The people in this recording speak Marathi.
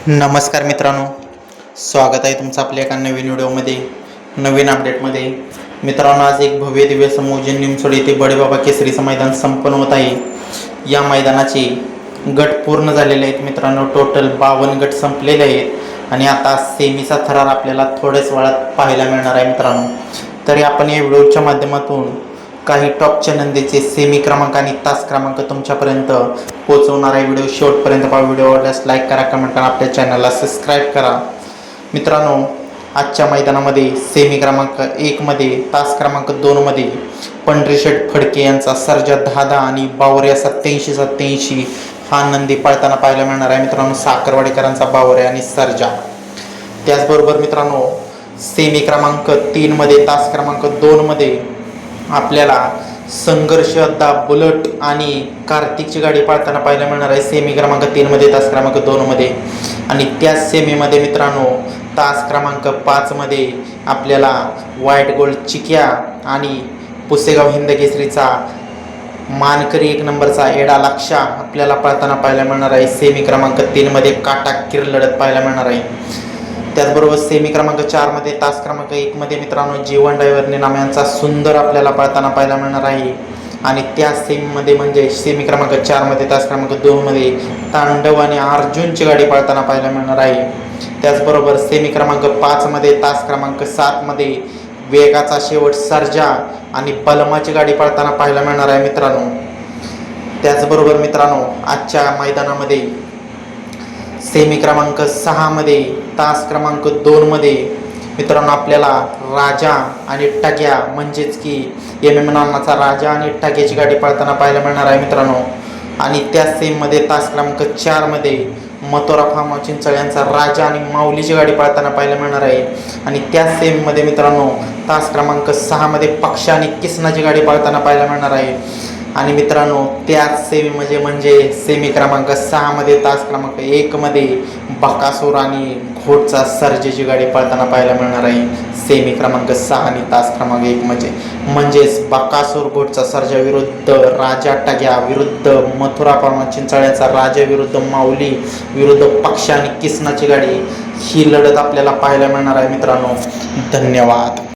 नमस्कार मित्रांनो, स्वागत आहे तुमचं आपल्या एका नवीन व्हिडिओमध्ये, नवीन अपडेटमध्ये. मित्रांनो, आज एक भव्य दिव्य समोजन निमसोड येथे बडेबाबा केसरीचं मैदान संपन्न होत आहे. या मैदानाचे गट पूर्ण झालेले आहेत मित्रांनो. टोटल 52 गट संपलेले आहेत आणि आता सेमीचा थरार आपल्याला थोड्याच वेळात पाहायला मिळणार आहे मित्रांनो. तरी आपण या व्हिडिओच्या माध्यमातून काही टॉपच्या नंदीचे सेमी क्रमांक आणि तास क्रमांक तुमच्यापर्यंत पोहोचवणार आहे. व्हिडिओ शेवटपर्यंत पहा. व्हिडिओ आवडल्यास लाईक करा, कमेंट करा, आपल्या चॅनलला सबस्क्राईब करा. मित्रांनो, आजच्या मैदानामध्ये सेमी क्रमांक 1 मध्ये, तास क्रमांक 2 मध्ये पंढरीशेठ फडके यांचा सर्जा 10-10 आणि बावऱ्या 87-87 हा नंदी पळताना पाहायला मिळणार आहे मित्रांनो. साखरवाडीकरांचा बावऱ्या आणि सर्जा. त्याचबरोबर मित्रांनो, सेमी क्रमांक 3 मध्ये, तास क्रमांक 2 मध्ये आपल्याला संघर्ष दा बुलट आणि कार्तिकची गाडी पळताना पाहायला मिळणार आहे. सेमी क्रमांक 3 मध्ये, तास क्रमांक 2 मध्ये. आणि त्याच सेमीमध्ये मित्रांनो, तास क्रमांक 5 मध्ये आपल्याला व्हाईट गोल्ड चिक्या आणि पुसेगाव हिंदकेसरीचा मानकरी 1 नंबरचा एडा लक्षा आपल्याला पळताना पाहायला मिळणार आहे. सेमी क्रमांक 3 मध्ये काटाकीर लढत पाहायला मिळणार आहे. त्याचबरोबर सेमी क्रमांक 4 मध्ये, तास क्रमांक 1 मध्ये मित्रांनो, जीवन ड्रायव्हर नाम यांचा सुंदर आपल्याला पळताना पाहायला मिळणार आहे. आणि त्या सेमीमध्ये म्हणजे सेमी क्रमांक 4 मध्ये, तास क्रमांक 2 मध्ये तांडव आणि अर्जुनची गाडी पळताना पाहायला मिळणार आहे. त्याचबरोबर सेमी क्रमांक 5 मध्ये, तास क्रमांक 7 मध्ये वेगाचा शेवट सर्जा आणि बलमाची गाडी पळताना पाहायला मिळणार आहे मित्रांनो. त्याचबरोबर मित्रांनो, आजच्या मैदानामध्ये सेमी क्रमांक 6 मध्ये, तास क्रमांक 2 मध्ये मित्रांनो आपल्याला राजा आणि टग्या म्हणजेच की MM नामाचा राजा आणि टग्याची गाडी पळताना पाहायला मिळणार आहे मित्रांनो. आणि त्याच सेममध्ये तास क्रमांक 4 मध्ये मथुरा फार्म चिंचळ्यांचा राजा आणि माऊलीची गाडी पळताना पाहायला मिळणार आहे. आणि त्याच सेममध्ये मित्रांनो, तास क्रमांक 6 मध्ये पक्ष आणि किसनाची गाडी पळताना पाहायला मिळणार आहे. आणि मित्रांनो, त्याच सेमी म्हणजे सेमी क्रमांक 6 मध्ये, तास क्रमांक 1 मध्ये बकासूर आणि घोटचा सर्जेची गाडी पळताना पाहायला मिळणार आहे. सेमी क्रमांक 6 आणि तास क्रमांक 1 म्हणजेच बकासूर घोटचा सर्जा विरुद्ध राजा टग्या विरुद्ध मथुरा फार्म चिंचळ्यांचा राजा विरुद्ध माऊली विरुद्ध पक्ष आणि किसनाची गाडी, ही लढत आपल्याला पाहायला मिळणार आहे मित्रांनो. धन्यवाद.